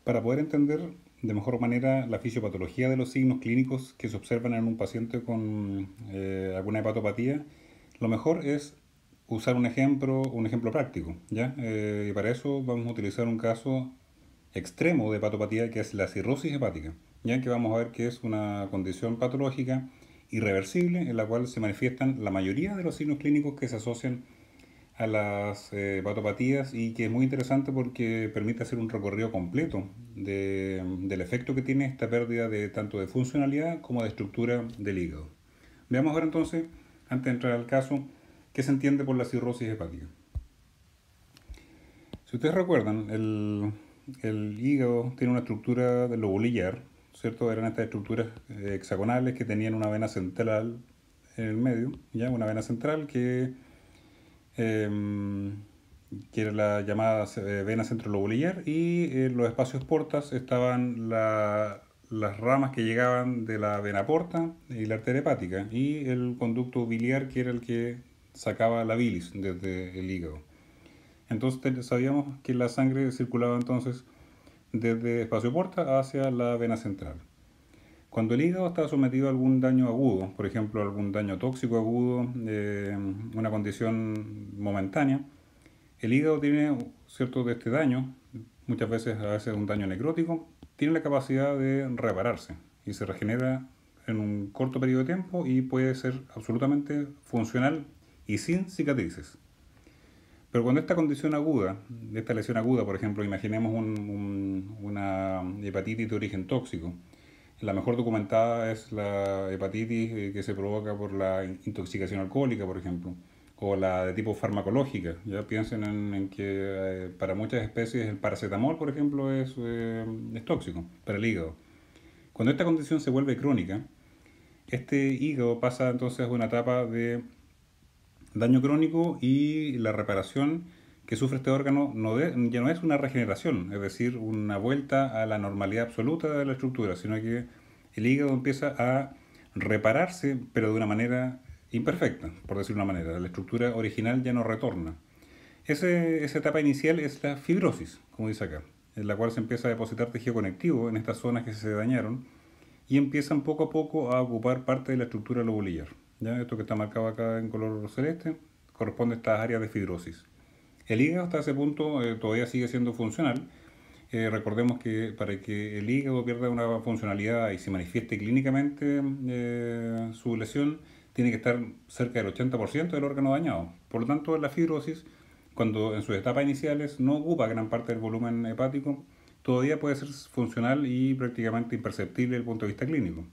Para poder entender de mejor manera la fisiopatología de los signos clínicos que se observan en un paciente con alguna hepatopatía, lo mejor es usar un ejemplo práctico, ¿ya? Y para eso vamos a utilizar un caso extremo de hepatopatía que es la cirrosis hepática, ya que vamos a ver que es una condición patológica irreversible en la cual se manifiestan la mayoría de los signos clínicos que se asocian a las hepatopatías y que es muy interesante porque permite hacer un recorrido completo del efecto que tiene esta pérdida de tanto de funcionalidad como de estructura del hígado. Veamos ahora entonces, antes de entrar al caso, qué se entiende por la cirrosis hepática. Si ustedes recuerdan, el hígado tiene una estructura de lobulillar, ¿cierto? Eran estas estructuras hexagonales que tenían una vena central en el medio, ¿ya? Una vena central eh, que era la llamada vena centrolobulillar, y en los espacios portas estaban las ramas que llegaban de la vena porta y la arteria hepática, y el conducto biliar que era el que sacaba la bilis desde el hígado. Entonces sabíamos que la sangre circulaba entonces desde espacio porta hacia la vena central. Cuando el hígado está sometido a algún daño agudo, por ejemplo algún daño tóxico agudo, una condición momentánea, el hígado tiene cierto de este daño, muchas veces a veces un daño necrótico, tiene la capacidad de repararse y se regenera en un corto periodo de tiempo y puede ser absolutamente funcional y sin cicatrices. Pero cuando esta condición aguda, esta lesión aguda, por ejemplo, imaginemos una hepatitis de origen tóxico. La mejor documentada es la hepatitis que se provoca por la intoxicación alcohólica, por ejemplo, o la de tipo farmacológica. Ya piensen en que para muchas especies el paracetamol, por ejemplo, es tóxico para el hígado. Cuando esta condición se vuelve crónica, este hígado pasa entonces a una etapa de daño crónico y la reparación que sufre este órgano ya no es una regeneración, es decir, una vuelta a la normalidad absoluta de la estructura, sino que el hígado empieza a repararse, pero de una manera imperfecta, por decirlo de una manera. La estructura original ya no retorna. Esa etapa inicial es la fibrosis, como dice acá, en la cual se empieza a depositar tejido conectivo en estas zonas que se dañaron y empiezan poco a poco a ocupar parte de la estructura lobulillar. ¿Ya? Esto que está marcado acá en color celeste corresponde a estas áreas de fibrosis. El hígado hasta ese punto todavía sigue siendo funcional. Recordemos que para que el hígado pierda una funcionalidad y se manifieste clínicamente su lesión, tiene que estar cerca del 80% del órgano dañado. Por lo tanto, la fibrosis, cuando en sus etapas iniciales no ocupa gran parte del volumen hepático, todavía puede ser funcional y prácticamente imperceptible desde el punto de vista clínico.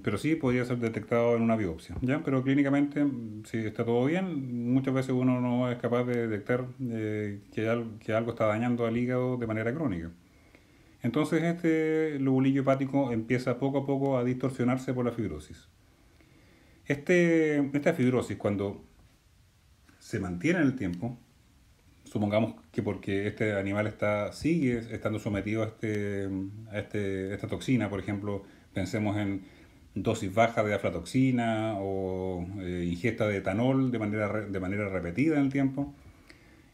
Pero sí podría ser detectado en una biopsia, ¿ya? Pero clínicamente, si está todo bien, muchas veces uno no es capaz de detectar que algo está dañando al hígado de manera crónica. Entonces este lobulillo hepático empieza poco a poco a distorsionarse por la fibrosis. Esta fibrosis, cuando se mantiene en el tiempo, supongamos que porque este animal sigue estando sometido a esta toxina, por ejemplo, pensemos en dosis baja de aflatoxina o ingesta de etanol de manera repetida en el tiempo,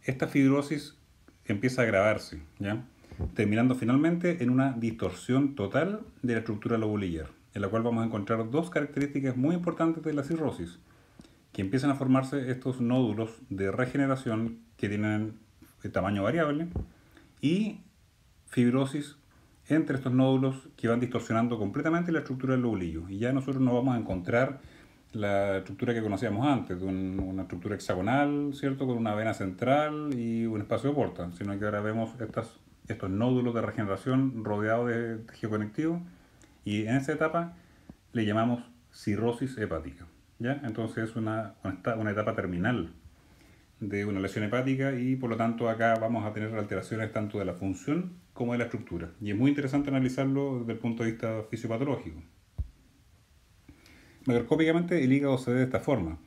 esta fibrosis empieza a agravarse, ¿ya? Terminando finalmente en una distorsión total de la estructura lobulillar, en la cual vamos a encontrar dos características muy importantes de la cirrosis, que empiezan a formarse estos nódulos de regeneración que tienen tamaño variable y fibrosis entre estos nódulos que van distorsionando completamente la estructura del lobulillo. Y ya nosotros no vamos a encontrar la estructura que conocíamos antes, de una estructura hexagonal, ¿cierto? Con una vena central y un espacio de porta, sino que ahora vemos estos nódulos de regeneración rodeados de tejido conectivo, y en esa etapa le llamamos cirrosis hepática, ¿ya? Entonces es una etapa terminal de una lesión hepática y por lo tanto acá vamos a tener alteraciones tanto de la función como de la estructura. Y es muy interesante analizarlo desde el punto de vista fisiopatológico. Macroscópicamente el hígado se ve de esta forma.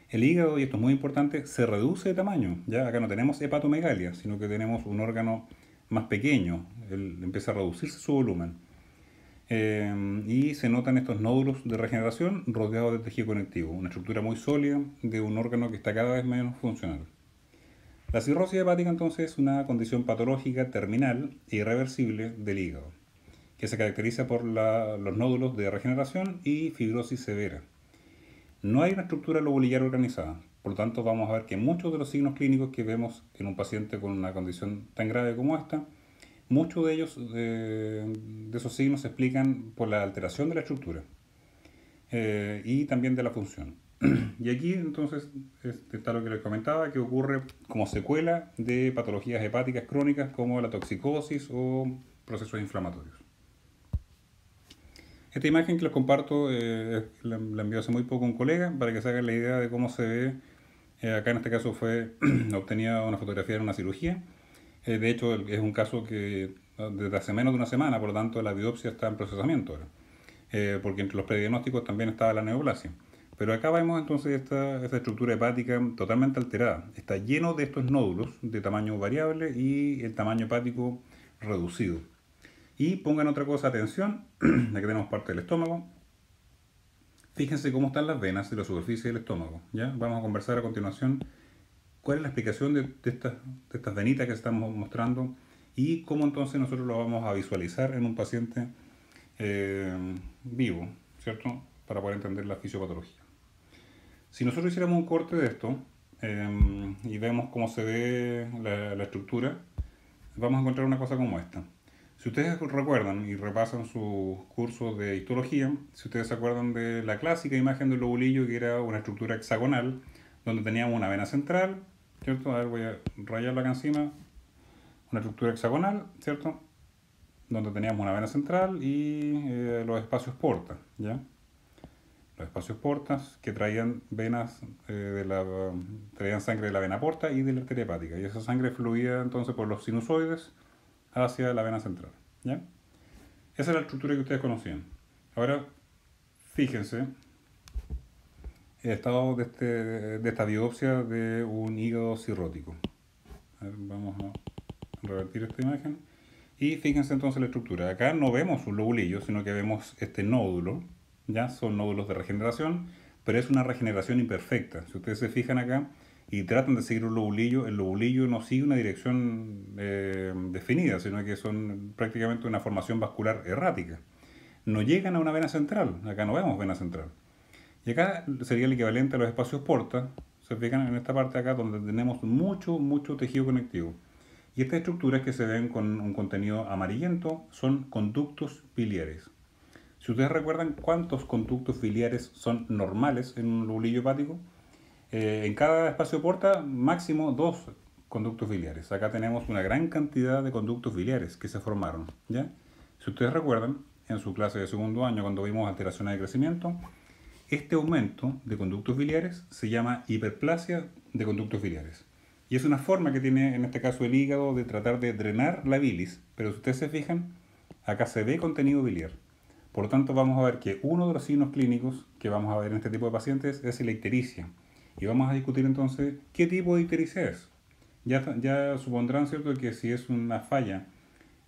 El hígado, y esto es muy importante, se reduce de tamaño. Ya acá no tenemos hepatomegalia, sino que tenemos un órgano más pequeño. Empieza a reducirse su volumen. Y se notan estos nódulos de regeneración rodeados de tejido conectivo, una estructura muy sólida de un órgano que está cada vez menos funcional. La cirrosis hepática entonces es una condición patológica terminal e irreversible del hígado, que se caracteriza por los nódulos de regeneración y fibrosis severa. No hay una estructura lobulillar organizada, por lo tanto vamos a ver que muchos de los signos clínicos que vemos en un paciente con una condición tan grave como esta, muchos de ellos, de esos signos se explican por la alteración de la estructura y también de la función. Y aquí entonces está lo que les comentaba, que ocurre como secuela de patologías hepáticas crónicas como la toxicosis o procesos inflamatorios. Esta imagen que les comparto la envió hace muy poco un colega para que se hagan la idea de cómo se ve. Acá en este caso fue obtenida una fotografía de una cirugía. De hecho es un caso que desde hace menos de una semana, por lo tanto la biopsia está en procesamiento ahora. Porque entre los prediagnósticos también estaba la neoplasia. Pero acá vemos entonces esta estructura hepática totalmente alterada. Está lleno de estos nódulos de tamaño variable y el tamaño hepático reducido. Y pongan otra cosa, atención, aquí tenemos parte del estómago. Fíjense cómo están las venas de la superficie del estómago. ¿Ya? Vamos a conversar a continuación cuál es la explicación de estas venitas que estamos mostrando y cómo entonces nosotros lo vamos a visualizar en un paciente vivo, ¿cierto? Para poder entender la fisiopatología. Si nosotros hiciéramos un corte de esto y vemos cómo se ve la estructura, vamos a encontrar una cosa como esta. Si ustedes recuerdan y repasan sus cursos de histología, si ustedes se acuerdan de la clásica imagen del lobulillo, que era una estructura hexagonal, donde teníamos una vena central, ¿cierto? A ver, voy a rayarla acá encima. Una estructura hexagonal, ¿cierto? Donde teníamos una vena central y los espacios portas, ¿ya? Los espacios portas que traían venas traían sangre de la vena porta y de la arteria hepática, y esa sangre fluía entonces por los sinusoides hacia la vena central, ¿ya? Esa es la estructura que ustedes conocían. Ahora, fíjense el estado de esta biopsia de un hígado cirrótico. A ver, vamos a revertir esta imagen. Y fíjense entonces la estructura. Acá no vemos un lobulillo, sino que vemos este nódulo. ¿Ya? Son nódulos de regeneración, pero es una regeneración imperfecta. Si ustedes se fijan acá y tratan de seguir un lobulillo, el lobulillo no sigue una dirección definida, sino que son prácticamente una formación vascular errática. No llegan a una vena central. Acá no vemos vena central. Y acá sería el equivalente a los espacios porta. Se fijan en esta parte acá donde tenemos mucho tejido conectivo. Y estas estructuras que se ven con un contenido amarillento son conductos biliares. Si ustedes recuerdan cuántos conductos biliares son normales en un lobulillo hepático, en cada espacio porta máximo 2 conductos biliares. Acá tenemos una gran cantidad de conductos biliares que se formaron, ¿ya? Si ustedes recuerdan, en su clase de segundo año cuando vimos alteraciones de crecimiento, este aumento de conductos biliares se llama hiperplasia de conductos biliares. Y es una forma que tiene en este caso el hígado de tratar de drenar la bilis, pero si ustedes se fijan, acá se ve contenido biliar. Por lo tanto, vamos a ver que uno de los signos clínicos que vamos a ver en este tipo de pacientes es la ictericia. Y vamos a discutir entonces qué tipo de ictericia es. Ya supondrán, ¿cierto?, que si es una falla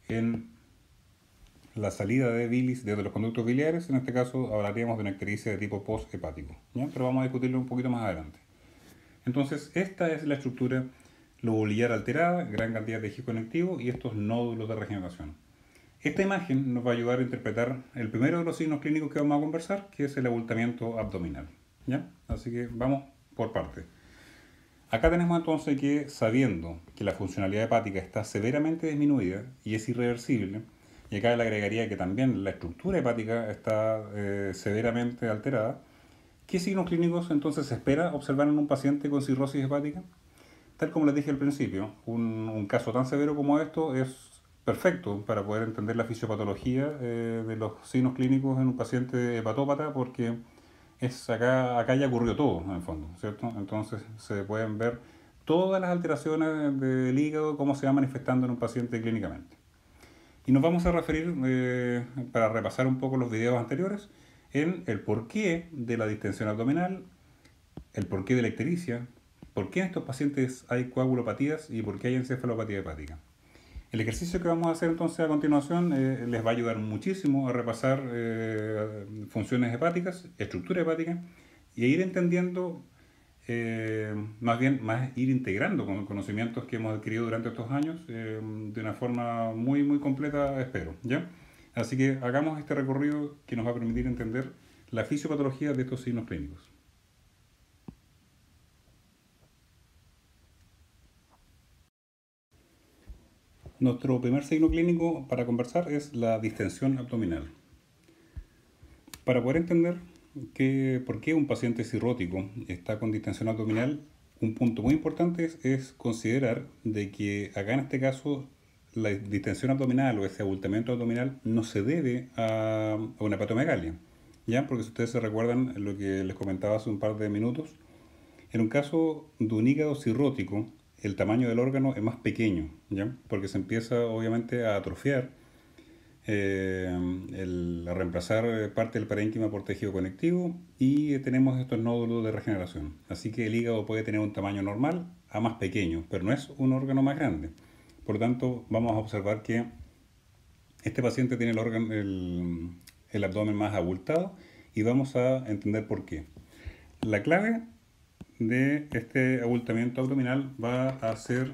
en la salida de bilis desde los conductos biliares, en este caso hablaríamos de una ictericia de tipo post-hepático, ¿ya? Pero vamos a discutirlo un poquito más adelante. Entonces, esta es la estructura lobulillar alterada, gran cantidad de tejido conectivo y estos nódulos de regeneración. Esta imagen nos va a ayudar a interpretar el primero de los signos clínicos que vamos a conversar, que es el abultamiento abdominal, ¿ya? Así que vamos por partes. Acá tenemos entonces que, sabiendo que la funcionalidad hepática está severamente disminuida y es irreversible, y acá le agregaría que también la estructura hepática está severamente alterada, ¿qué signos clínicos entonces se espera observar en un paciente con cirrosis hepática? Tal como les dije al principio, un caso tan severo como esto es perfecto para poder entender la fisiopatología de los signos clínicos en un paciente hepatópata, porque acá ya ocurrió todo en el fondo, ¿cierto? Entonces se pueden ver todas las alteraciones del hígado, cómo se van manifestando en un paciente clínicamente. Y nos vamos a referir, para repasar un poco los videos anteriores, en el porqué de la distensión abdominal, el porqué de la ictericia, por qué en estos pacientes hay coagulopatías y por qué hay encefalopatía hepática. El ejercicio que vamos a hacer entonces a continuación les va a ayudar muchísimo a repasar funciones hepáticas, estructura hepática y a ir entendiendo más ir integrando con conocimientos que hemos adquirido durante estos años de una forma muy, muy completa, espero, ¿ya? Así que hagamos este recorrido que nos va a permitir entender la fisiopatología de estos signos clínicos. Nuestro primer signo clínico para conversar es la distensión abdominal. Para poder entender por qué un paciente cirrótico está con distensión abdominal, un punto muy importante es considerar de que acá en este caso la distensión abdominal o ese abultamiento abdominal no se debe a una hepatomegalia, ¿ya? Porque si ustedes se recuerdan lo que les comentaba hace un par de minutos, en un caso de un hígado cirrótico, el tamaño del órgano es más pequeño, ¿ya? Porque se empieza obviamente a atrofiar, a reemplazar parte del parénquima por tejido conectivo y tenemos estos nódulos de regeneración. Así que el hígado puede tener un tamaño normal a más pequeño, pero no es un órgano más grande. Por lo tanto, vamos a observar que este paciente tiene el abdomen más abultado y vamos a entender por qué. La clave de este abultamiento abdominal va a ser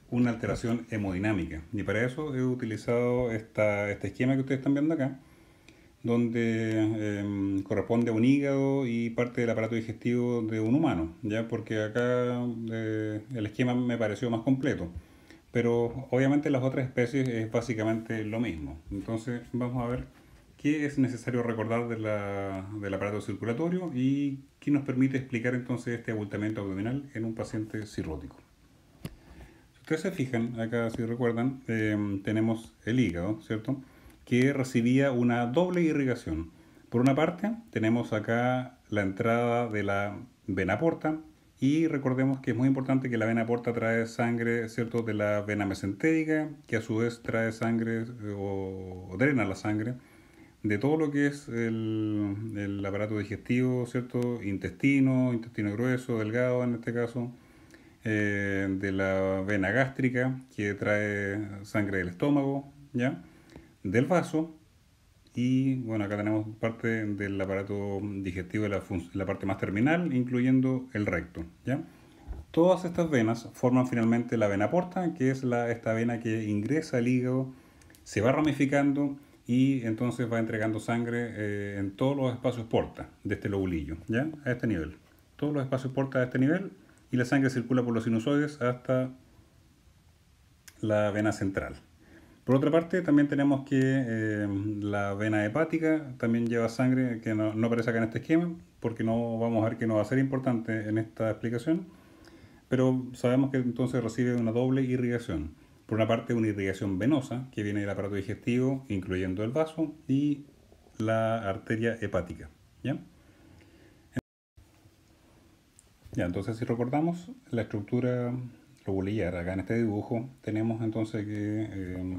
una alteración hemodinámica. Y para eso he utilizado este esquema que ustedes están viendo acá, donde corresponde a un hígado y parte del aparato digestivo de un humano, ¿ya? Porque acá el esquema me pareció más completo. Pero obviamente las otras especies es básicamente lo mismo. Entonces vamos a ver qué es necesario recordar del aparato circulatorio y qué nos permite explicar entonces este abultamiento abdominal en un paciente cirrótico. Si ustedes se fijan, acá si recuerdan, tenemos el hígado, ¿cierto? Que recibía una doble irrigación. Por una parte, tenemos acá la entrada de la vena porta y recordemos que es muy importante que la vena porta trae sangre, ¿cierto? De la vena mesentérica, que a su vez trae sangre o drena la sangre de todo lo que es el aparato digestivo, ¿cierto? Intestino grueso, delgado en este caso, de la vena gástrica, que trae sangre del estómago, ¿ya? Del vaso, y bueno, acá tenemos parte del aparato digestivo de la parte más terminal, incluyendo el recto, ¿ya? Todas estas venas forman finalmente la vena porta, que es esta vena que ingresa al hígado, se va ramificando y entonces va entregando sangre en todos los espacios porta de este lobulillo, ¿ya? A este nivel. Todos los espacios porta a este nivel y la sangre circula por los sinusoides hasta la vena central. Por otra parte, también tenemos que la vena hepática también lleva sangre, que no aparece acá en este esquema, porque no vamos a ver que no va a ser importante en esta explicación, pero sabemos que entonces recibe una doble irrigación. Por una parte, una irrigación venosa, que viene del aparato digestivo, incluyendo el vaso, y la arteria hepática, ¿ya? Ya, entonces si recordamos la estructura lobulillar, acá en este dibujo tenemos entonces que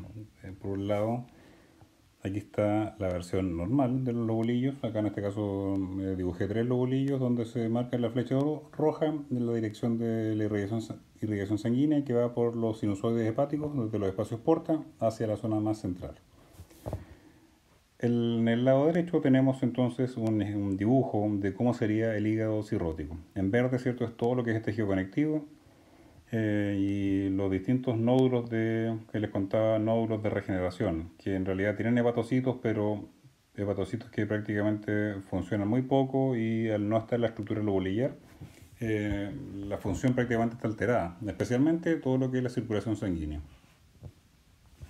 por un lado aquí está la versión normal de los lobulillos. Acá en este caso dibujé 3 lobulillos donde se marca la flecha roja en la dirección de la irrigación sanguínea que va por los sinusoides hepáticos desde los espacios porta hacia la zona más central. En el lado derecho tenemos entonces un dibujo de cómo sería el hígado cirrótico. En verde, ¿cierto?, es todo lo que es el tejido conectivo y los distintos nódulos que les contaba, nódulos de regeneración, que en realidad tienen hepatocitos, pero hepatocitos que prácticamente funcionan muy poco y al no estar la estructura lobulillar, la función prácticamente está alterada, especialmente todo lo que es la circulación sanguínea.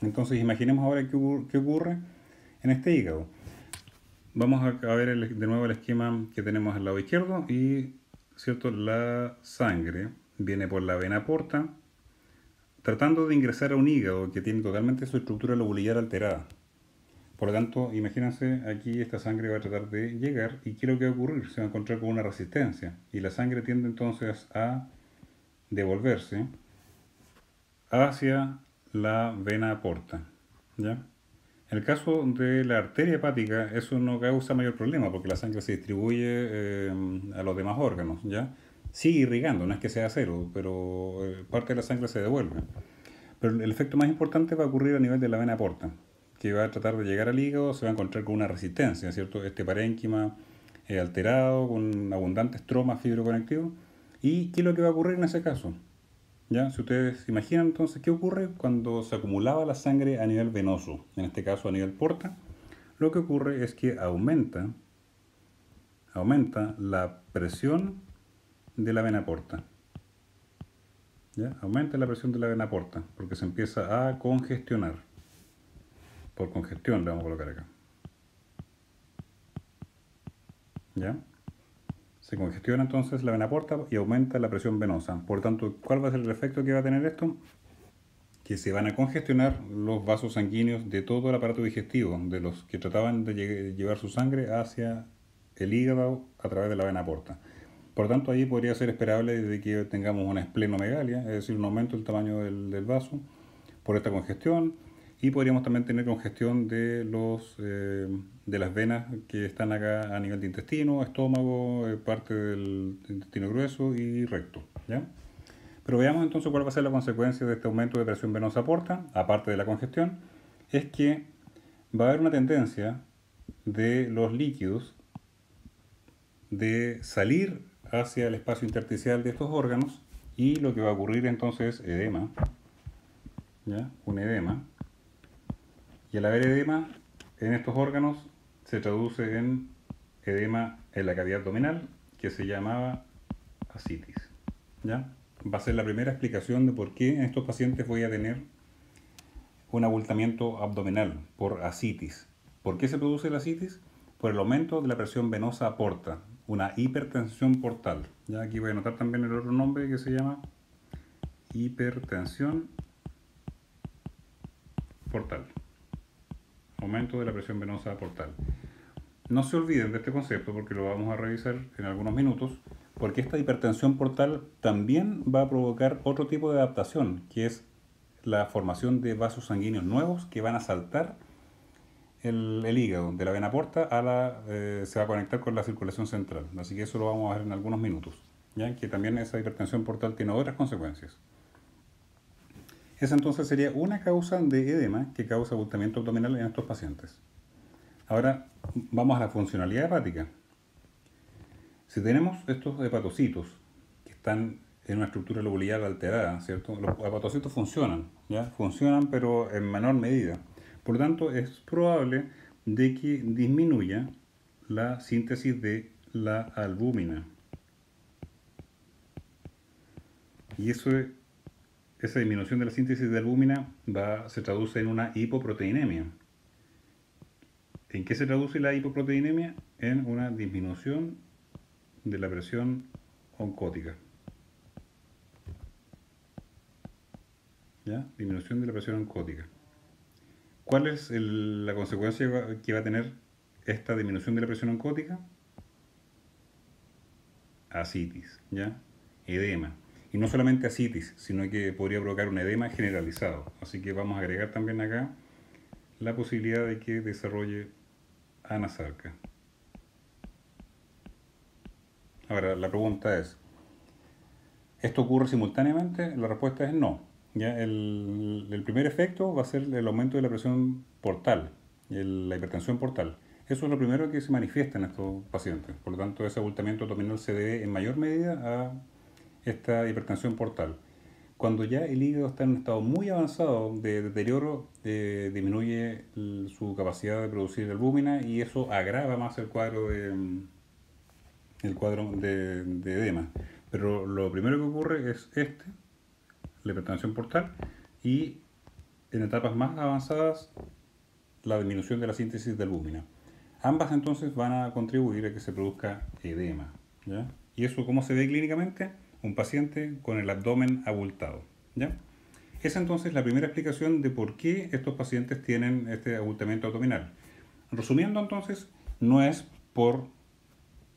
Entonces imaginemos ahora qué ocurre en este hígado. Vamos a ver de nuevo el esquema que tenemos al lado izquierdo y, ¿cierto?, la sangre viene por la vena porta tratando de ingresar a un hígado que tiene totalmente su estructura lobulillar alterada. Por lo tanto, imagínense, aquí esta sangre va a tratar de llegar y ¿qué es lo que va a ocurrir? Se va a encontrar con una resistencia y la sangre tiende entonces a devolverse hacia la vena porta, ¿ya? En el caso de la arteria hepática, eso no causa mayor problema porque la sangre se distribuye a los demás órganos, ¿ya? Sigue irrigando, no es que sea cero, pero parte de la sangre se devuelve. Pero el efecto más importante va a ocurrir a nivel de la vena porta, que va a tratar de llegar al hígado, se va a encontrar con una resistencia, ¿cierto? Este parénquima alterado, con abundantes tromas fibroconectivos, ¿Y qué es lo que va a ocurrir en ese caso? ¿Ya? Si ustedes imaginan entonces qué ocurre cuando se acumulaba la sangre a nivel venoso, en este caso a nivel porta, lo que ocurre es que aumenta la presión de la vena porta. ¿Ya? Aumenta la presión de la vena porta porque se empieza a congestionar. Por congestión le vamos a colocar acá. ¿Ya? Se congestiona entonces la vena porta y aumenta la presión venosa. Por tanto, ¿cuál va a ser el efecto que va a tener esto? Que se van a congestionar los vasos sanguíneos de todo el aparato digestivo, de los que trataban de llevar su sangre hacia el hígado a través de la vena porta. Por tanto, ahí podría ser esperable de que tengamos una esplenomegalia, es decir, un aumento del tamaño del vaso por esta congestión, y podríamos también tener congestión de las venas que están acá a nivel de intestino, estómago, parte del intestino grueso y recto, ¿ya? Pero veamos entonces cuál va a ser la consecuencia de este aumento de presión venosa porta, aparte de la congestión, es que va a haber una tendencia de los líquidos de salir hacia el espacio intersticial de estos órganos, y lo que va a ocurrir entonces es edema, ¿ya? Un edema. Y al haber edema en estos órganos se traduce en edema en la cavidad abdominal, que se llamaba ascitis, ¿ya? Va a ser la primera explicación de por qué en estos pacientes voy a tener un abultamiento abdominal por ascitis. ¿Por qué se produce la ascitis? Por el aumento de la presión venosa porta, una hipertensión portal. Ya aquí voy a anotar también el otro nombre que se llama hipertensión portal. Aumento de la presión venosa portal. No se olviden de este concepto porque lo vamos a revisar en algunos minutos, porque esta hipertensión portal también va a provocar otro tipo de adaptación, que es la formación de vasos sanguíneos nuevos que van a saltar el hígado de la vena porta se va a conectar con la circulación central. Así que eso lo vamos a ver en algunos minutos, ¿ya? Que también esa hipertensión portal tiene otras consecuencias. Esa entonces sería una causa de edema que causa abultamiento abdominal en estos pacientes. Ahora vamos a la funcionalidad hepática. Si tenemos estos hepatocitos que están en una estructura lobular alterada, ¿cierto? Los hepatocitos funcionan, ¿ya? Funcionan, pero en menor medida. Por lo tanto, es probable de que disminuya la síntesis de la albúmina. Y esa disminución de la síntesis de albúmina se traduce en una hipoproteinemia. ¿En qué se traduce la hipoproteinemia? En una disminución de la presión oncótica. ¿Ya? Disminución de la presión oncótica. ¿Cuál es la consecuencia que va a tener esta disminución de la presión oncótica? Ascitis, ¿ya? Edema. Y no solamente ascitis, sino que podría provocar un edema generalizado. Así que vamos a agregar también acá la posibilidad de que desarrolle anasarca. Ahora, la pregunta es, ¿esto ocurre simultáneamente? La respuesta es no. ¿Ya? El primer efecto va a ser el aumento de la presión portal, la hipertensión portal. Eso es lo primero que se manifiesta en estos pacientes. Por lo tanto, ese abultamiento abdominal se debe en mayor medida a esta hipertensión portal. Cuando ya el hígado está en un estado muy avanzado de deterioro, disminuye su capacidad de producir albúmina, y eso agrava más el cuadro de edema. Pero lo primero que ocurre es la hipertensión portal, y en etapas más avanzadas la disminución de la síntesis de albúmina. Ambas entonces van a contribuir a que se produzca edema, ¿ya? ¿Y eso cómo se ve clínicamente? Un paciente con el abdomen abultado, ¿ya? Esa entonces es la primera explicación de por qué estos pacientes tienen este abultamiento abdominal. Resumiendo entonces, no es por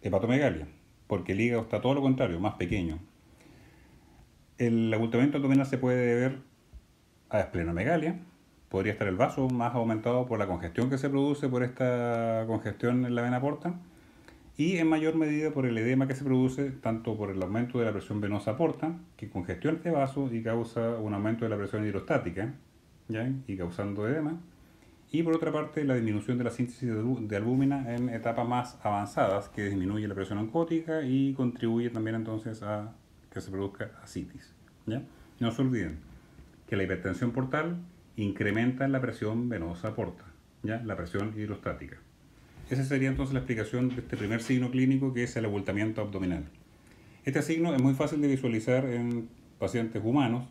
hepatomegalia, porque el hígado está todo lo contrario, más pequeño. El abultamiento abdominal se puede deber a esplenomegalia. Podría estar el vaso más aumentado por la congestión que se produce por esta congestión en la vena porta, y en mayor medida por el edema que se produce tanto por el aumento de la presión venosa porta, que congestiona este vaso y causa un aumento de la presión hidrostática, ¿ya? Y causando edema, y por otra parte la disminución de la síntesis de albúmina en etapas más avanzadas, que disminuye la presión oncótica y contribuye también entonces a que se produzca ascitis. ¿Ya? No se olviden que la hipertensión portal incrementa la presión venosa porta, ¿ya? La presión hidrostática. Esa sería entonces la explicación de este primer signo clínico, que es el abultamiento abdominal. Este signo es muy fácil de visualizar en pacientes humanos,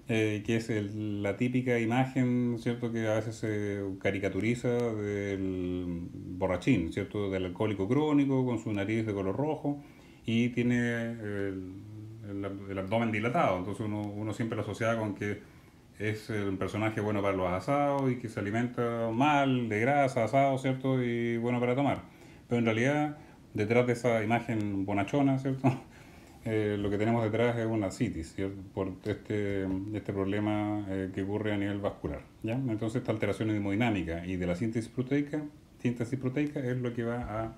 que es la típica imagen, ¿cierto?, que a veces se caricaturiza del borrachín, ¿cierto?, del alcohólico crónico con su nariz de color rojo y tiene el abdomen dilatado. Entonces uno siempre lo asocia con que es un personaje bueno para los asados y que se alimenta mal de grasa, asado, ¿cierto? Y bueno para tomar. Pero en realidad, detrás de esa imagen bonachona, ¿cierto? Lo que tenemos detrás es una ascitis, ¿cierto? Por este problema que ocurre a nivel vascular, ¿ya? Entonces esta alteración hemodinámica y de la síntesis proteica es lo que va a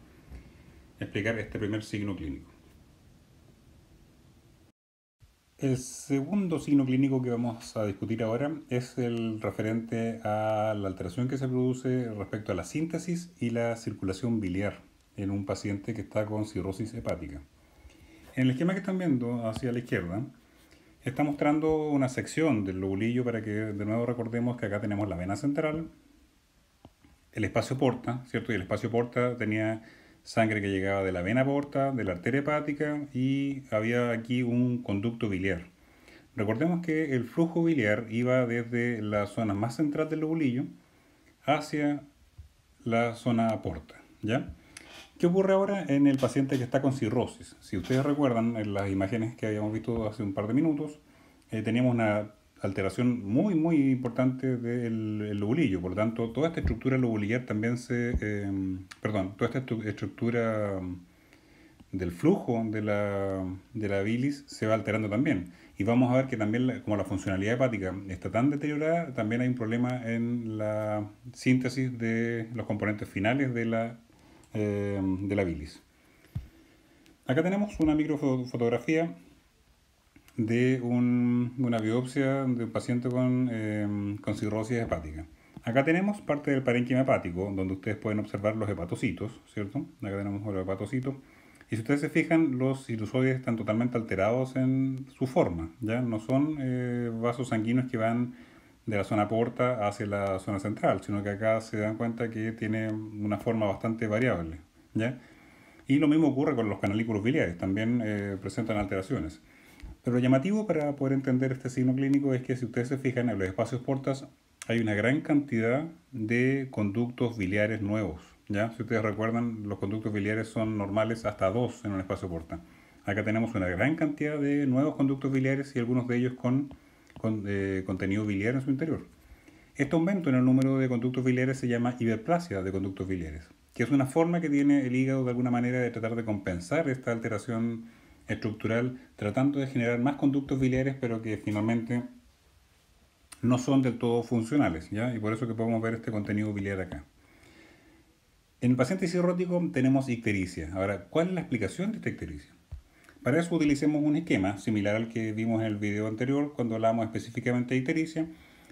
explicar este primer signo clínico. El segundo signo clínico que vamos a discutir ahora es el referente a la alteración que se produce respecto a la síntesis y la circulación biliar en un paciente que está con cirrosis hepática. En el esquema que están viendo hacia la izquierda, está mostrando una sección del lobulillo para que de nuevo recordemos que acá tenemos la vena central, el espacio porta, ¿cierto? Y el espacio porta tenía sangre que llegaba de la vena porta, de la arteria hepática y había aquí un conducto biliar. Recordemos que el flujo biliar iba desde la zona más central del lobulillo hacia la zona porta, ¿ya? ¿Qué ocurre ahora en el paciente que está con cirrosis? Si ustedes recuerdan, en las imágenes que habíamos visto hace un par de minutos, teníamos una alteración muy importante del lobulillo. Por lo tanto, toda esta estructura lobulillar también toda esta estructura del flujo de la bilis se va alterando también. Y vamos a ver que también, como la funcionalidad hepática está tan deteriorada, también hay un problema en la síntesis de los componentes finales de la bilis. Acá tenemos una microfotografía de una biopsia de un paciente con cirrosis hepática. Acá tenemos parte del parénquima hepático, donde ustedes pueden observar los hepatocitos, ¿cierto? Acá tenemos los hepatocitos. Y si ustedes se fijan, los sinusoides están totalmente alterados en su forma, ¿ya? No son vasos sanguíneos que van de la zona porta hacia la zona central, sino que acá se dan cuenta que tiene una forma bastante variable, ¿ya? Y lo mismo ocurre con los canalículos biliares, también presentan alteraciones. Pero lo llamativo para poder entender este signo clínico es que si ustedes se fijan en los espacios portas hay una gran cantidad de conductos biliares nuevos, ¿ya? Si ustedes recuerdan, los conductos biliares son normales hasta 2 en un espacio porta. Acá tenemos una gran cantidad de nuevos conductos biliares y algunos de ellos con contenido biliar en su interior. Este aumento en el número de conductos biliares se llama hiperplasia de conductos biliares, que es una forma que tiene el hígado de alguna manera de tratar de compensar esta alteración estructural, tratando de generar más conductos biliares, pero que finalmente no son del todo funcionales, ¿ya? Y por eso que podemos ver este contenido biliar acá. En el paciente cirrótico tenemos ictericia. Ahora, ¿cuál es la explicación de esta ictericia? Para eso utilicemos un esquema similar al que vimos en el video anterior cuando hablamos específicamente de ictericia.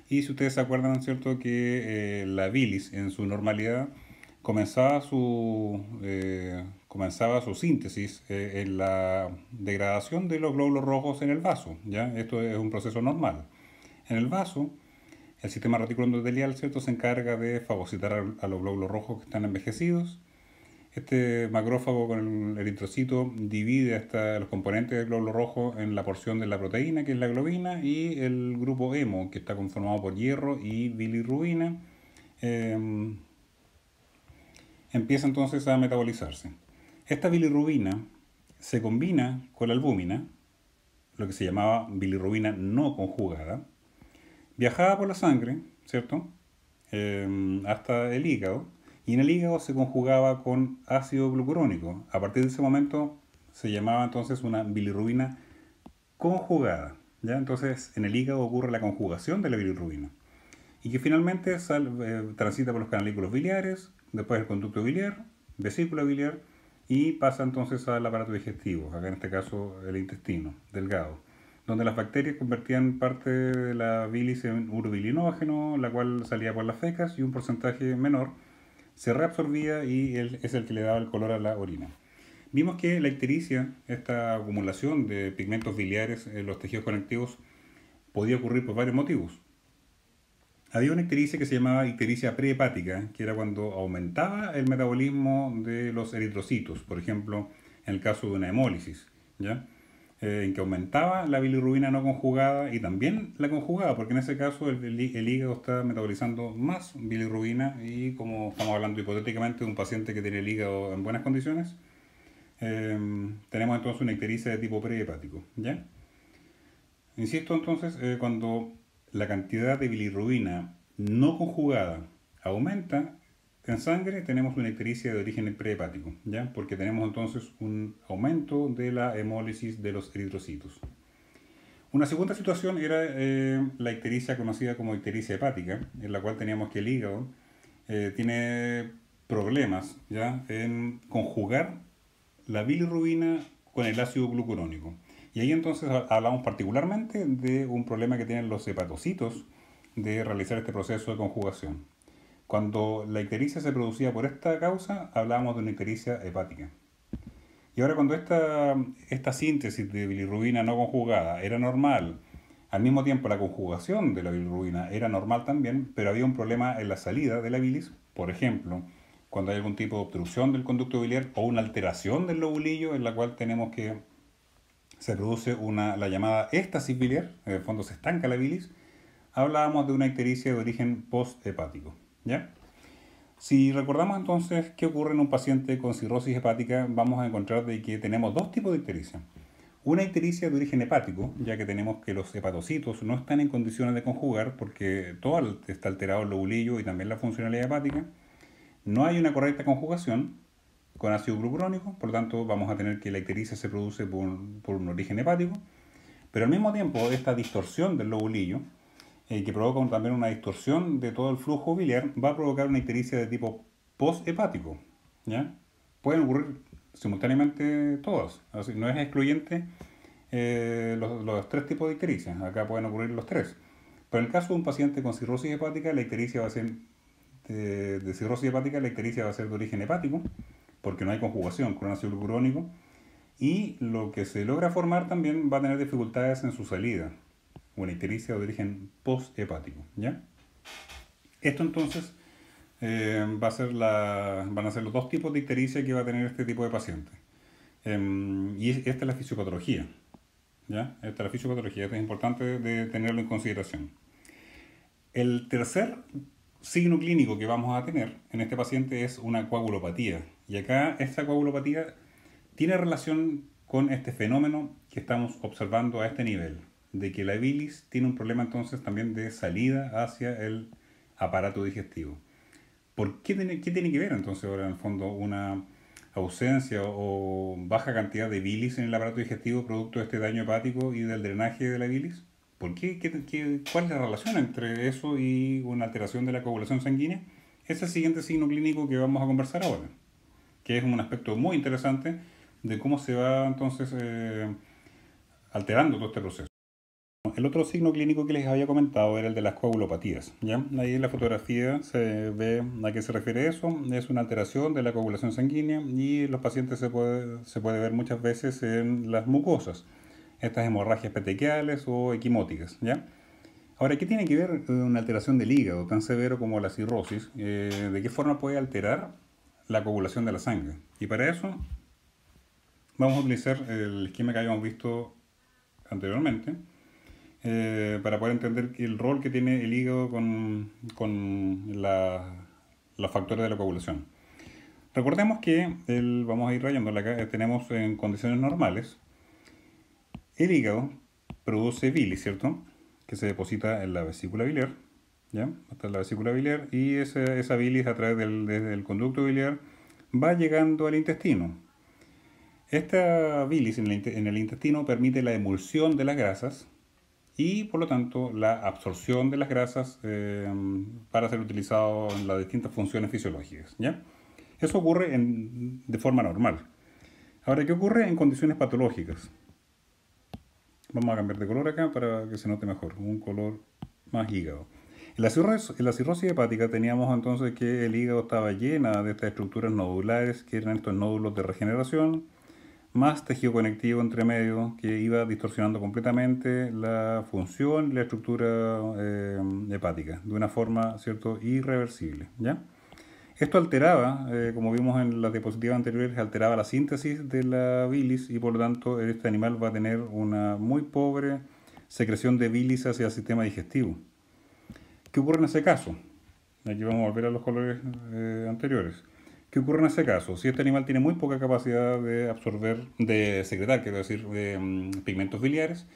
Y si ustedes se acuerdan, ¿cierto?, que la bilis en su normalidad comenzaba su síntesis en la degradación de los glóbulos rojos en el vaso, ¿ya? Esto es un proceso normal. En el vaso, el sistema reticular endotelial, ¿cierto?, se encarga de fagocitar a los glóbulos rojos que están envejecidos. Este macrófago con el eritrocito divide hasta los componentes del glóbulo rojo en la porción de la proteína, que es la globina, y el grupo hemo, que está conformado por hierro y bilirrubina, empieza entonces a metabolizarse. Esta bilirrubina se combina con la albúmina, lo que se llamaba bilirrubina no conjugada, viajaba por la sangre, ¿cierto?, hasta el hígado, y en el hígado se conjugaba con ácido glucurónico. A partir de ese momento se llamaba entonces una bilirrubina conjugada, ¿ya? Entonces en el hígado ocurre la conjugación de la bilirrubina y que finalmente transita por los canalículos biliares, después el conducto biliar, vesícula biliar y pasa entonces al aparato digestivo, acá en este caso el intestino delgado, donde las bacterias convertían parte de la bilis en urobilinógeno, la cual salía por las fecas y un porcentaje menor se reabsorbía y es el que le daba el color a la orina. vimos que la ictericia, esta acumulación de pigmentos biliares en los tejidos conectivos, podía ocurrir por varios motivos. Había una ictericia que se llamaba ictericia prehepática, que era cuando aumentaba el metabolismo de los eritrocitos, por ejemplo, en el caso de una hemólisis, ¿ya? En que aumentaba la bilirrubina no conjugada y también la conjugada, porque en ese caso el hígado está metabolizando más bilirrubina y como estamos hablando hipotéticamente de un paciente que tiene el hígado en buenas condiciones, tenemos entonces una ictericia de tipo prehepático, ¿ya? Insisto entonces, cuando la cantidad de bilirrubina no conjugada aumenta en sangre, tenemos una ictericia de origen prehepático, ¿ya? Porque tenemos entonces un aumento de la hemólisis de los eritrocitos. Una segunda situación era la ictericia conocida como ictericia hepática, en la cual teníamos que el hígado tiene problemas, ¿ya?, en conjugar la bilirrubina con el ácido glucurónico. Y ahí entonces hablamos particularmente de un problema que tienen los hepatocitos de realizar este proceso de conjugación. Cuando la ictericia se producía por esta causa, hablábamos de una ictericia hepática. Y ahora cuando esta síntesis de bilirrubina no conjugada era normal, al mismo tiempo la conjugación de la bilirrubina era normal también, pero había un problema en la salida de la bilis, por ejemplo, cuando hay algún tipo de obstrucción del conducto biliar o una alteración del lobulillo en la cual tenemos que se produce la llamada éstasis biliar, en el fondo se estanca la bilis, hablábamos de una ictericia de origen posthepático, ¿ya? Si recordamos entonces qué ocurre en un paciente con cirrosis hepática, vamos a encontrar de que tenemos dos tipos de ictericia. Una ictericia de origen hepático, ya que tenemos que los hepatocitos no están en condiciones de conjugar porque todo está alterado el lobulillo y también la funcionalidad hepática. No hay una correcta conjugación con ácido glucurónico, por lo tanto vamos a tener que la ictericia se produce por un origen hepático, pero al mismo tiempo esta distorsión del lobulillo, que provoca también una distorsión de todo el flujo biliar, va a provocar una ictericia de tipo posthepático, ¿ya? Pueden ocurrir simultáneamente todas, así, no es excluyente los tres tipos de ictericia, acá pueden ocurrir los tres. Pero en el caso de un paciente con cirrosis hepática, la ictericia va a ser de cirrosis hepática, la ictericia va a ser de origen hepático, porque no hay conjugación con ácido glucurónico, y lo que se logra formar también va a tener dificultades en su salida, una ictericia de origen posthepático, ¿ya? Esto entonces van a ser los dos tipos de ictericia que va a tener este tipo de paciente. Y esta es la fisiopatología, ¿ya? Esta es la fisiopatología, esto es importante de tenerlo en consideración. El tercer signo clínico que vamos a tener en este paciente es una coagulopatía. Y acá esta coagulopatía tiene relación con este fenómeno que estamos observando a este nivel, de que la bilis tiene un problema entonces también de salida hacia el aparato digestivo. ¿Qué tiene que ver entonces ahora en el fondo una ausencia o baja cantidad de bilis en el aparato digestivo producto de este daño hepático y del drenaje de la bilis? ¿Cuál es la relación entre eso y una alteración de la coagulación sanguínea? Ese es el siguiente signo clínico que vamos a conversar ahora, que es un aspecto muy interesante de cómo se va entonces alterando todo este proceso. El otro signo clínico que les había comentado era el de las coagulopatías, ¿ya? Ahí en la fotografía se ve a qué se refiere eso. Es una alteración de la coagulación sanguínea y en los pacientes se puede ver muchas veces en las mucosas, estas hemorragias petequiales o equimóticas, ¿ya? Ahora, ¿qué tiene que ver una alteración del hígado tan severo como la cirrosis? ¿De qué forma puede alterar la coagulación de la sangre? Y para eso vamos a utilizar el esquema que habíamos visto anteriormente, para poder entender el rol que tiene el hígado con los factores de la coagulación. Recordemos que, vamos a ir rayándole acá, tenemos en condiciones normales, el hígado produce bilis, ¿cierto? Que se deposita en la vesícula biliar, ¿ya? Hasta la vesícula biliar, y esa bilis a través desde el conducto biliar va llegando al intestino. Esta bilis en el intestino permite la emulsión de las grasas y por lo tanto la absorción de las grasas para ser utilizado en las distintas funciones fisiológicas, ¿ya? Eso ocurre de forma normal. Ahora, ¿qué ocurre en condiciones patológicas? Vamos a cambiar de color acá para que se note mejor, un color más hígado. En la cirrosis hepática teníamos entonces que el hígado estaba llena de estas estructuras nodulares, que eran estos nódulos de regeneración, más tejido conectivo entre medio que iba distorsionando completamente la función y la estructura hepática de una forma, ¿cierto?, irreversible, ¿ya? Esto alteraba, como vimos en las diapositivas anteriores, alteraba la síntesis de la bilis y por lo tanto este animal va a tener una muy pobre secreción de bilis hacia el sistema digestivo. ¿Qué ocurre en ese caso? Aquí vamos a volver a los colores anteriores. ¿Qué ocurre en ese caso? Si este animal tiene muy poca capacidad de absorber, de secretar, quiero decir, pigmentos biliares,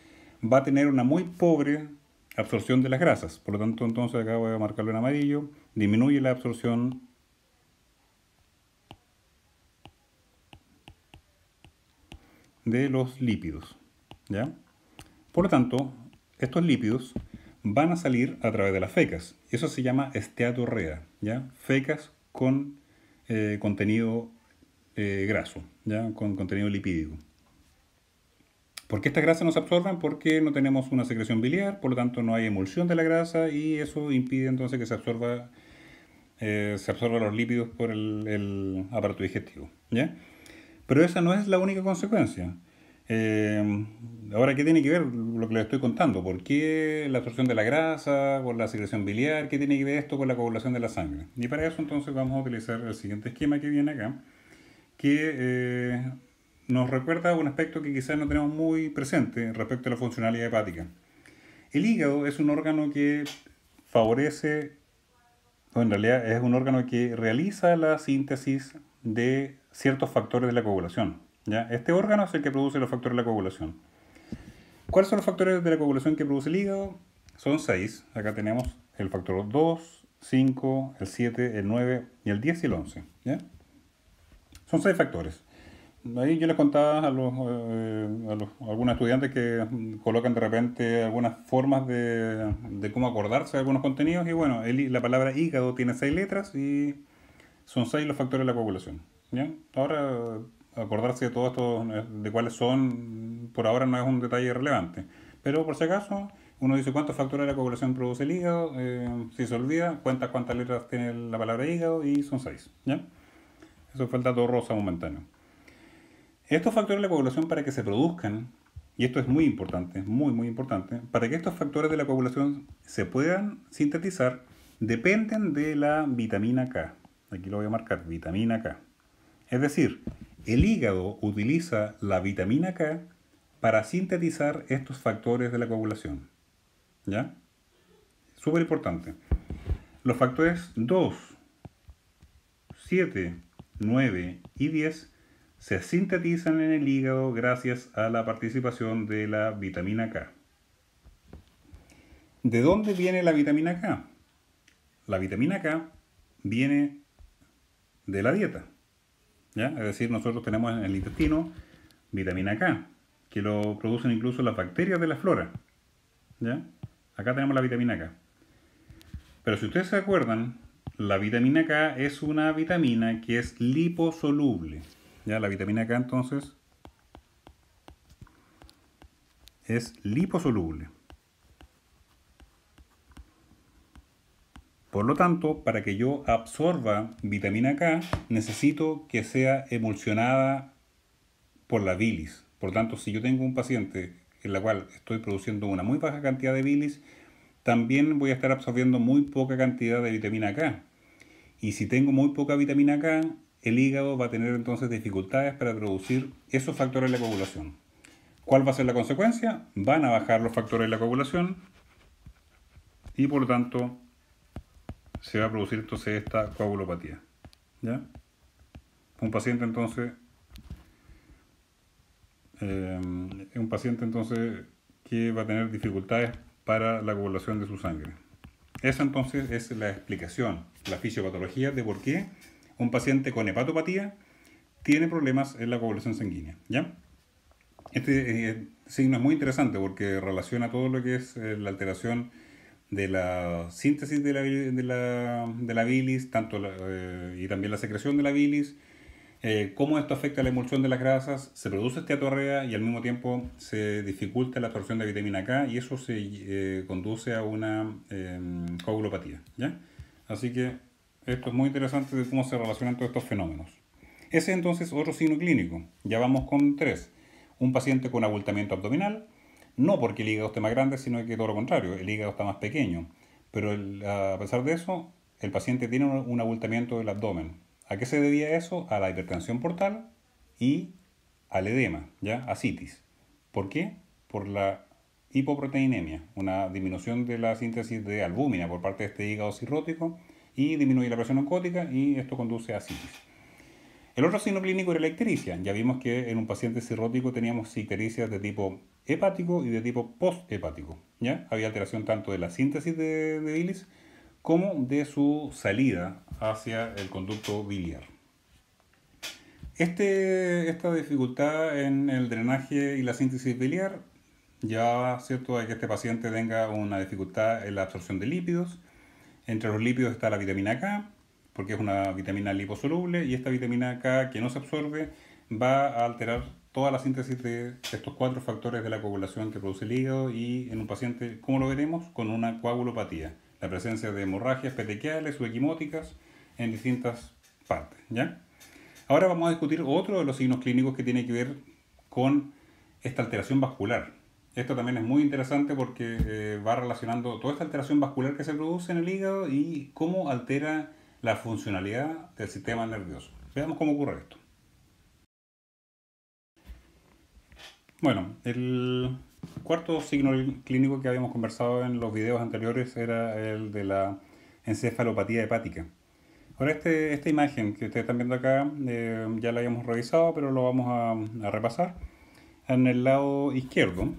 va a tener una muy pobre absorción de las grasas. Por lo tanto, entonces acá voy a marcarlo en amarillo, disminuye la absorción de los lípidos, ¿ya? Por lo tanto, estos lípidos van a salir a través de las fecas. Eso se llama esteatorrea, ¿ya? Fecas con contenido graso, ¿ya? Con contenido lipídico. ¿Por qué estas grasas no se absorben? Porque no tenemos una secreción biliar, por lo tanto no hay emulsión de la grasa y eso impide entonces que se absorban los lípidos por el aparato digestivo, ¿ya? Pero esa no es la única consecuencia. Eh, Ahora, ¿qué tiene que ver lo que les estoy contando? ¿Por qué la absorción de la grasa, con la secreción biliar? ¿Qué tiene que ver esto con la coagulación de la sangre? Y para eso entonces vamos a utilizar el siguiente esquema que viene acá, que nos recuerda un aspecto que quizás no tenemos muy presente respecto a la funcionalidad hepática. El hígado es un órgano que favorece, o en realidad es un órgano que realiza la síntesis de ciertos factores de la coagulación, ¿ya? Este órgano es el que produce los factores de la coagulación. ¿Cuáles son los factores de la coagulación que produce el hígado? Son 6. Acá tenemos el factor 2, 5, el 7, el 9 y el 10 y el 11, ¿ya? Son 6 factores. Ahí yo les contaba a algunos estudiantes que colocan de repente algunas formas de cómo acordarse de algunos contenidos y bueno, la palabra hígado tiene 6 letras y son 6 los factores de la coagulación, ¿ya? Ahora, acordarse de todo esto, de cuáles son, por ahora no es un detalle relevante. Pero por si acaso, uno dice cuántos factores de la coagulación produce el hígado, si se olvida, cuenta cuántas letras tiene la palabra hígado y son 6, ¿ya? Eso fue el dato rosa momentáneo. Estos factores de la coagulación para que se produzcan, y esto es muy importante, muy importante, para que estos factores de la coagulación se puedan sintetizar, dependen de la vitamina K. Aquí lo voy a marcar, vitamina K. Es decir, el hígado utiliza la vitamina K para sintetizar estos factores de la coagulación. ¿Ya? Súper importante. Los factores 2, 7, 9 y 10 se sintetizan en el hígado gracias a la participación de la vitamina K. ¿De dónde viene la vitamina K? La vitamina K viene de la dieta, ¿ya? Es decir, nosotros tenemos en el intestino vitamina K, que lo producen incluso las bacterias de la flora, ¿ya? Acá tenemos la vitamina K. Pero si ustedes se acuerdan, la vitamina K es una vitamina que es liposoluble, ¿ya? La vitamina K entonces es liposoluble. Por lo tanto, para que yo absorba vitamina K, necesito que sea emulsionada por la bilis. Por lo tanto, si yo tengo un paciente en la cual estoy produciendo una muy baja cantidad de bilis, también voy a estar absorbiendo muy poca cantidad de vitamina K. Y si tengo muy poca vitamina K, el hígado va a tener entonces dificultades para producir esos factores de la coagulación. ¿Cuál va a ser la consecuencia? Van a bajar los factores de la coagulación y por lo tanto se va a producir entonces esta coagulopatía, ¿ya? Un paciente entonces que va a tener dificultades para la coagulación de su sangre. Esa entonces es la explicación, la fisiopatología de por qué un paciente con hepatopatía tiene problemas en la coagulación sanguínea, ¿ya? Este signo es muy interesante porque relaciona todo lo que es la alteración de la síntesis de la bilis, y también la secreción de la bilis, cómo esto afecta la emulsión de las grasas, se produce esteatorrea y al mismo tiempo se dificulta la absorción de vitamina K y eso se conduce a una coagulopatía, ¿ya? Así que esto es muy interesante de cómo se relacionan todos estos fenómenos. Ese es entonces otro signo clínico. Ya vamos con tres. Un paciente con abultamiento abdominal, no porque el hígado esté más grande, sino que todo lo contrario, el hígado está más pequeño. Pero a pesar de eso, el paciente tiene un abultamiento del abdomen. ¿A qué se debía eso? A la hipertensión portal y al edema, ¿ya? Ascitis. ¿Por qué? Por la hipoproteinemia, una disminución de la síntesis de albúmina por parte de este hígado cirrótico y disminuye la presión oncótica y esto conduce a ascitis. El otro signo clínico era la ictericia. Ya vimos que en un paciente cirrótico teníamos ictericias de tipo hepático y de tipo posthepático. ¿Ya? Había alteración tanto de la síntesis de bilis como de su salida hacia el conducto biliar. Esta dificultad en el drenaje y la síntesis biliar lleva, ¿cierto?, a que este paciente tenga una dificultad en la absorción de lípidos. Entre los lípidos está la vitamina K, porque es una vitamina liposoluble, y esta vitamina K que no se absorbe va a alterar toda la síntesis de estos cuatro factores de la coagulación que produce el hígado, y en un paciente, ¿cómo lo veremos? Con una coagulopatía, la presencia de hemorragias petequiales o equimóticas en distintas partes, ¿ya? Ahora vamos a discutir otro de los signos clínicos que tiene que ver con esta alteración vascular. Esto también es muy interesante porque va relacionando toda esta alteración vascular que se produce en el hígado y cómo altera la funcionalidad del sistema nervioso. Veamos cómo ocurre esto. Bueno, el cuarto signo clínico que habíamos conversado en los videos anteriores era el de la encefalopatía hepática. Ahora esta imagen que ustedes están viendo acá ya la habíamos revisado, pero lo vamos a repasar. En el lado izquierdo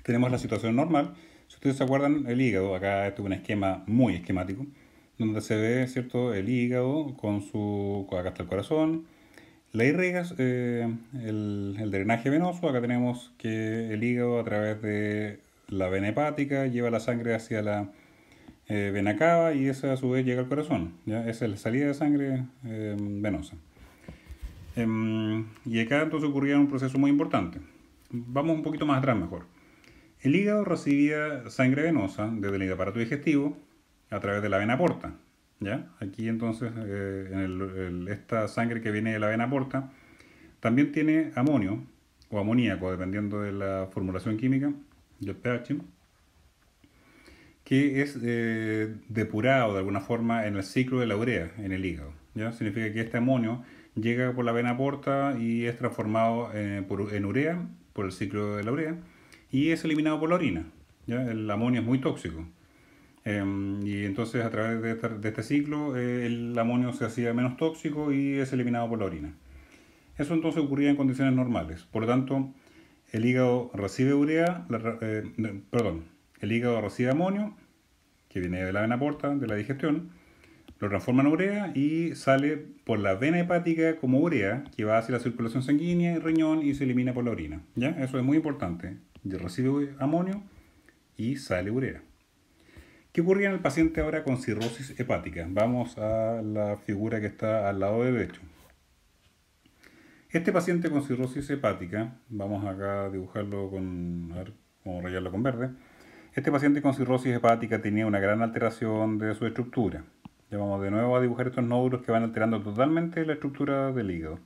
tenemos la situación normal. Si ustedes se acuerdan, el hígado, acá este es un esquema muy esquemático, donde se ve, ¿cierto?, el hígado con acá está el corazón, la irrigas, el drenaje venoso. Acá tenemos que el hígado a través de la vena hepática lleva la sangre hacia la vena cava y esa a su vez llega al corazón, ¿ya? Esa es la salida de sangre venosa. Y acá entonces ocurría un proceso muy importante. Vamos un poquito más atrás mejor. El hígado recibía sangre venosa desde el aparato digestivo a través de la vena porta, ¿ya? Aquí entonces esta sangre que viene de la vena porta también tiene amonio o amoníaco, dependiendo de la formulación química del pH, que es depurado de alguna forma en el ciclo de la urea en el hígado, ¿ya? Significa que este amonio llega por la vena porta y es transformado en urea por el ciclo de la urea y es eliminado por la orina, ¿ya? El amonio es muy tóxico. Y entonces a través de este ciclo el amonio se hacía menos tóxico y es eliminado por la orina. Eso entonces ocurría en condiciones normales. Por lo tanto, el hígado recibe el hígado recibe amonio, que viene de la vena porta, de la digestión, lo transforma en urea y sale por la vena hepática como urea, que va hacia la circulación sanguínea y riñón y se elimina por la orina. ¿Ya? Eso es muy importante. Recibe amonio y sale urea. ¿Qué ocurría en el paciente ahora con cirrosis hepática? Vamos a la figura que está al lado derecho. Este paciente con cirrosis hepática, vamos acá a dibujarlo a ver, vamos a rayarlo con verde. Este paciente con cirrosis hepática tenía una gran alteración de su estructura. Ya vamos de nuevo a dibujar estos nódulos que van alterando totalmente la estructura del hígado.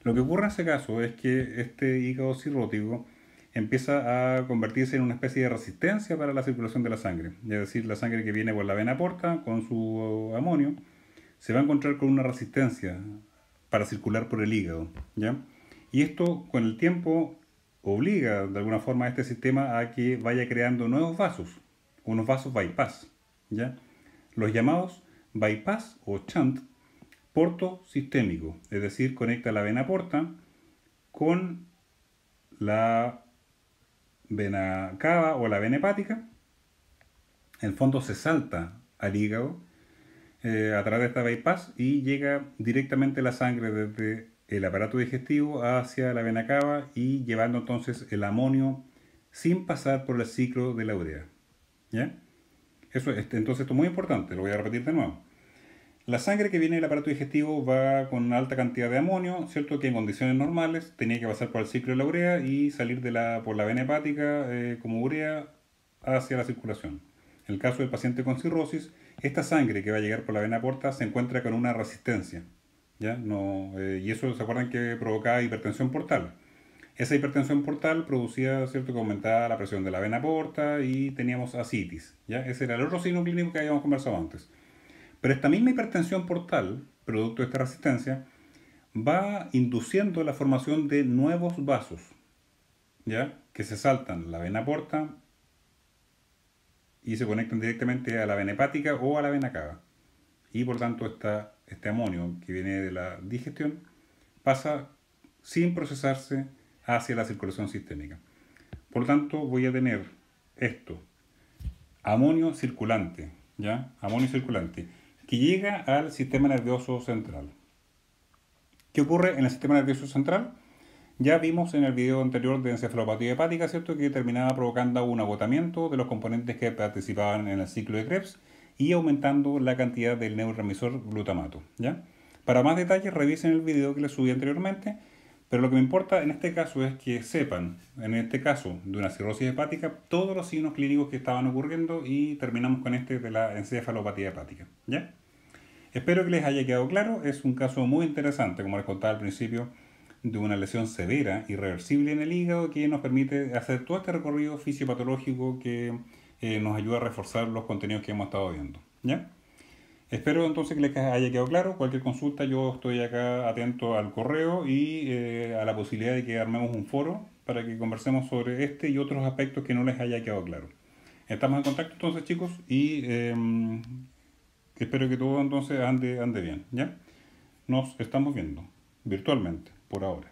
Lo que ocurre en ese caso es que este hígado cirrótico empieza a convertirse en una especie de resistencia para la circulación de la sangre. Es decir, la sangre que viene por la vena porta con su amonio se va a encontrar con una resistencia para circular por el hígado, ¿ya? Y esto con el tiempo obliga de alguna forma a este sistema a que vaya creando nuevos vasos, unos vasos bypass, ¿ya? Los llamados bypass o shunt portosistémico, es decir, conecta la vena porta con la vena cava o la vena hepática. En el fondo se salta al hígado a través de esta bypass y llega directamente la sangre desde el aparato digestivo hacia la vena cava y llevando entonces el amonio sin pasar por el ciclo de la urea, ¿ya? Entonces esto es muy importante, lo voy a repetir de nuevo. La sangre que viene del aparato digestivo va con una alta cantidad de amonio, ¿cierto? Que en condiciones normales tenía que pasar por el ciclo de la urea y salir por la vena hepática como urea hacia la circulación. En el caso del paciente con cirrosis, esta sangre que va a llegar por la vena porta se encuentra con una resistencia, ¿ya? No, y eso, ¿se acuerdan que provocaba hipertensión portal? Esa hipertensión portal producía, ¿cierto?, que aumentaba la presión de la vena porta y teníamos ascitis, ¿ya? Ese era el otro signo clínico que habíamos conversado antes. Pero esta misma hipertensión portal, producto de esta resistencia, va induciendo la formación de nuevos vasos, ¿ya? Que se saltan la vena porta y se conectan directamente a la vena hepática o a la vena cava. Y por tanto este amonio que viene de la digestión pasa sin procesarse hacia la circulación sistémica. Por lo tanto voy a tener esto, amonio circulante, ¿ya? Amonio circulante, que llega al sistema nervioso central. ¿Qué ocurre en el sistema nervioso central? Ya vimos en el video anterior de encefalopatía hepática, ¿cierto?, que terminaba provocando un agotamiento de los componentes que participaban en el ciclo de Krebs y aumentando la cantidad del neurotransmisor glutamato, ¿ya? Para más detalles revisen el video que les subí anteriormente, pero lo que me importa en este caso es que sepan, en este caso de una cirrosis hepática, todos los signos clínicos que estaban ocurriendo y terminamos con este de la encefalopatía hepática, ¿ya? Espero que les haya quedado claro, es un caso muy interesante, como les contaba al principio, de una lesión severa, irreversible en el hígado, que nos permite hacer todo este recorrido fisiopatológico que nos ayuda a reforzar los contenidos que hemos estado viendo, ¿ya? Espero entonces que les haya quedado claro. Cualquier consulta, yo estoy acá atento al correo y a la posibilidad de que armemos un foro para que conversemos sobre este y otros aspectos que no les haya quedado claro. Estamos en contacto entonces, chicos, y espero que todo entonces ande bien, ¿ya? Nos estamos viendo virtualmente por ahora.